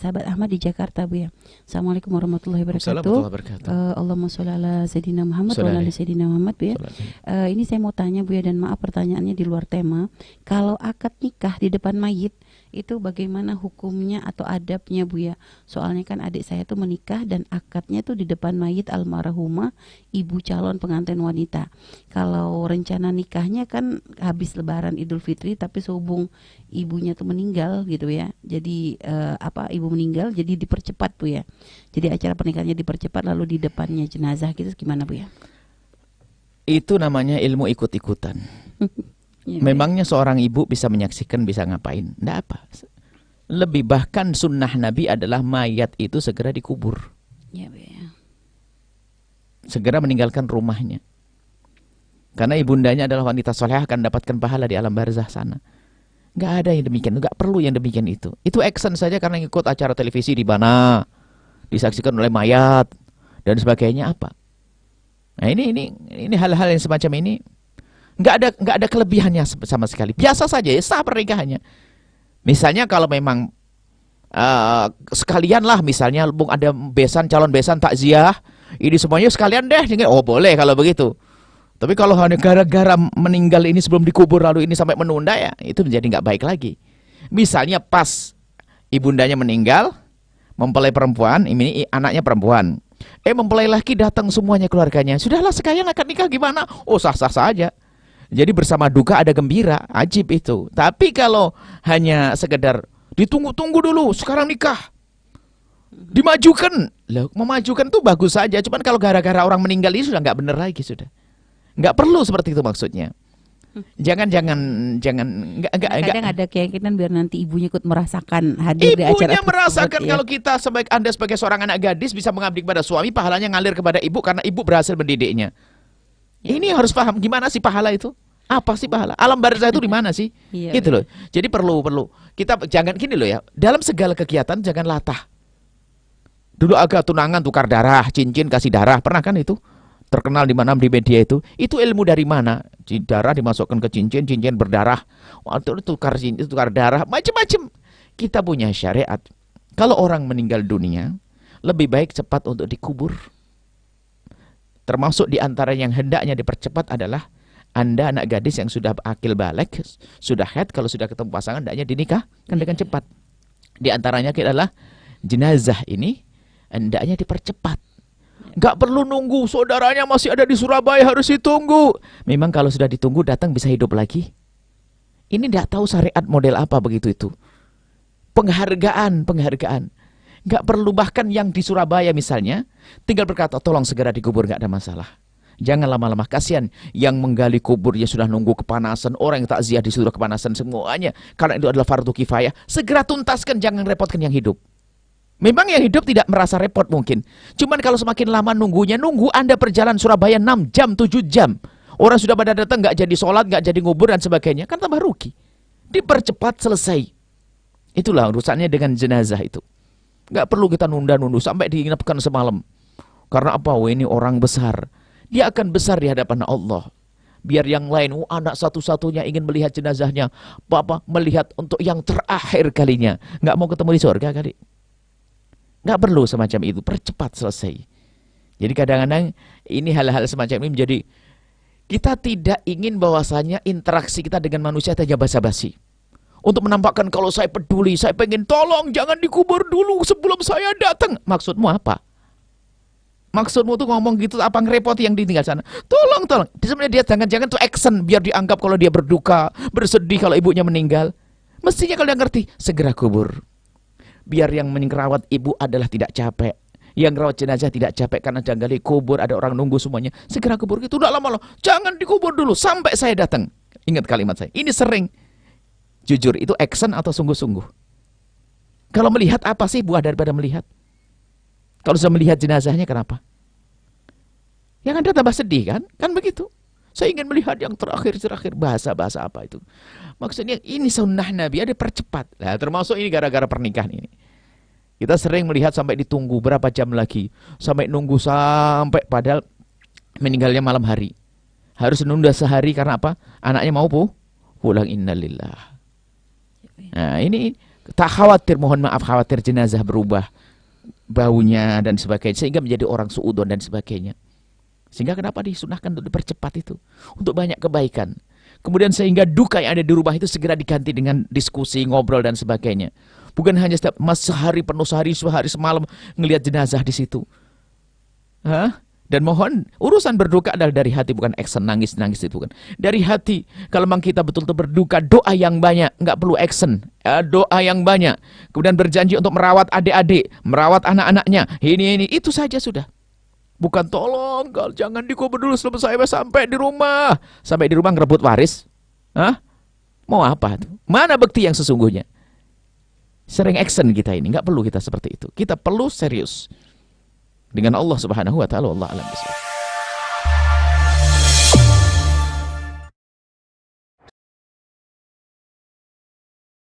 sahabat Ahmad di Jakarta, Bu ya. Assalamualaikum warahmatullahi wabarakatuh. Allahumma sholli ala Sayyidina Muhammad wa ala ali Sayyidina Muhammad, Bu ya. Ini saya mau tanya, Bu ya, dan maaf pertanyaannya di luar tema. Kalau akad nikah di depan mayit itu bagaimana hukumnya atau adabnya, Bu ya? Soalnya kan adik saya tuh menikah dan akadnya tuh di depan mayit almarhumah ibu calon pengantin wanita. Kalau rencana nikahnya kan habis Lebaran Idul Fitri, tapi sehubung ibunya tuh meninggal gitu ya. Jadi ibu meninggal jadi dipercepat, Bu ya. Jadi acara pernikahannya dipercepat lalu di depannya jenazah gitu, gimana, Bu ya? Itu namanya ilmu ikut-ikutan. Memangnya seorang ibu bisa menyaksikan, bisa ngapain? Nggak apa. Lebih bahkan sunnah Nabi adalah mayat itu segera dikubur. Ya, Bu ya. Segera meninggalkan rumahnya. Karena ibundanya adalah wanita solehah, akan dapatkan pahala di alam barzah sana. Nggak ada yang demikian, nggak perlu yang demikian itu. Itu action saja karena ikut acara televisi di mana disaksikan oleh mayat dan sebagainya apa. Nah ini hal-hal yang semacam ini nggak ada kelebihannya sama sekali. Biasa saja ya, sah pernikahannya. Misalnya kalau memang sekalian lah, misalnya bung ada besan, calon besan takziah, ini semuanya sekalian deh. Oh boleh kalau begitu. Tapi kalau hanya gara-gara meninggal ini sebelum dikubur lalu ini sampai menunda, ya itu menjadi nggak baik lagi. Misalnya pas ibundanya meninggal, mempelai perempuan, ini anaknya perempuan, mempelai laki datang semuanya keluarganya. Sudahlah sekalian akad nikah gimana? Oh sah-sah saja. Jadi bersama duka ada gembira, ajib itu. Tapi kalau hanya sekedar ditunggu-tunggu dulu, sekarang nikah, dimajukan, loh, memajukan tuh bagus saja. Cuman kalau gara-gara orang meninggal ini sudah nggak bener lagi sudah. Nggak perlu seperti itu maksudnya. Jangan kadang ada keyakinan biar nanti ibunya ikut merasakan hadir di acara. Ibunya merasakan ya. Kalau kita Anda sebagai seorang anak gadis bisa mengabdi kepada suami, pahalanya ngalir kepada ibu karena ibu berhasil mendidiknya. Ya. Ini harus paham gimana sih pahala itu? Apa sih pahala? Alam barzah itu di mana sih? Iya, gitu loh. Jadi perlu kita jangan gini loh ya. Dalam segala kegiatan jangan latah. Dulu agak tunangan tukar darah, cincin kasih darah, pernah kan itu? Terkenal di mana di media itu ilmu dari mana? Darah dimasukkan ke cincin, cincin berdarah, waktu itu tukar darah, macam-macam. Kita punya syariat. Kalau orang meninggal dunia, lebih baik cepat untuk dikubur. Termasuk di antara yang hendaknya dipercepat adalah Anda anak gadis yang sudah akil balik, sudah haid, kalau sudah ketemu pasangan hendaknya dinikahkan dengan cepat. Di antaranya adalah jenazah ini hendaknya dipercepat. Nggak perlu nunggu, saudaranya masih ada di Surabaya harus ditunggu. Memang kalau sudah ditunggu datang bisa hidup lagi. Ini nggak tahu syariat model apa begitu itu. Penghargaan. Nggak perlu, bahkan yang di Surabaya misalnya, tinggal berkata tolong segera dikubur, nggak ada masalah. Jangan lama-lama, kasihan yang menggali kubur ya sudah nunggu kepanasan, orang yang takziah di sudah kepanasan semuanya. Karena itu adalah fardu kifayah, segera tuntaskan, jangan repotkan yang hidup. Memang yang hidup tidak merasa repot mungkin. Cuman kalau semakin lama nunggu Anda perjalanan Surabaya 6 jam, 7 jam. Orang sudah pada datang nggak jadi sholat, nggak jadi ngubur dan sebagainya. Kan tambah rugi. Dipercepat selesai. Itulah urusannya dengan jenazah itu. Nggak perlu kita nunda-nunda sampai diinapkan semalam. Karena apa? Ini orang besar. Dia akan besar di hadapan Allah. Biar yang lain, anak satu-satunya ingin melihat jenazahnya. Papa melihat untuk yang terakhir kalinya. Nggak mau ketemu di surga kali. Nggak perlu semacam itu, percepat selesai. Jadi kadang-kadang ini hal-hal semacam ini menjadi, kita tidak ingin bahwasanya interaksi kita dengan manusia saja basa-basi. Untuk menampakkan kalau saya peduli, saya pengen tolong, jangan dikubur dulu sebelum saya datang. Maksudmu apa? Maksudmu tuh ngomong gitu apa ngerepoti yang ditinggal sana? Tolong. Sebenarnya dia jangan-jangan tuh action biar dianggap kalau dia berduka, bersedih kalau ibunya meninggal. Mestinya kalau dia ngerti, segera kubur. Biar yang merawat ibu adalah tidak capek. Yang rawat jenazah tidak capek karena jangan gali kubur, ada orang nunggu semuanya. Segera kubur itu udah lama loh. Jangan dikubur dulu sampai saya datang. Ingat kalimat saya. Ini sering. Jujur, itu action atau sungguh-sungguh? Kalau melihat apa sih buah daripada melihat? Kalau sudah melihat jenazahnya kenapa? Yang Anda tambah sedih kan? Kan begitu. Saya ingin melihat yang terakhir, bahasa apa itu. Maksudnya ini sunnah Nabi, ada percepat. Nah, termasuk ini gara-gara pernikahan ini. Kita sering melihat sampai ditunggu berapa jam lagi. Sampai nunggu sampai padahal meninggalnya malam hari. Harus nunda sehari karena apa? Anaknya mau pulang, innalillah. Nah ini Tak khawatir, mohon maaf, khawatir jenazah berubah baunya dan sebagainya, sehingga menjadi orang suudon dan sebagainya. Sehingga kenapa disunahkan untuk dipercepat itu? Untuk banyak kebaikan. Kemudian sehingga duka yang ada di rumah itu segera diganti dengan diskusi, ngobrol dan sebagainya. Bukan hanya setiap sehari penuh, sehari semalam ngelihat jenazah di situ. Dan mohon, urusan berduka adalah dari hati, bukan action, nangis itu kan. Dari hati. Kalau memang kita betul-betul berduka, doa yang banyak, nggak perlu action. Doa yang banyak. Kemudian berjanji untuk merawat adik-adik, merawat anak-anaknya. Ini, itu saja sudah. Bukan tolong, jangan dikubur dulu sampai di rumah. Sampai di rumah ngerebut waris. Mau apa tuh? Mana bukti yang sesungguhnya? Sering action kita ini, nggak perlu kita seperti itu. Kita perlu serius dengan Allah Subhanahu wa taala. Wallahu a'lam bishawab.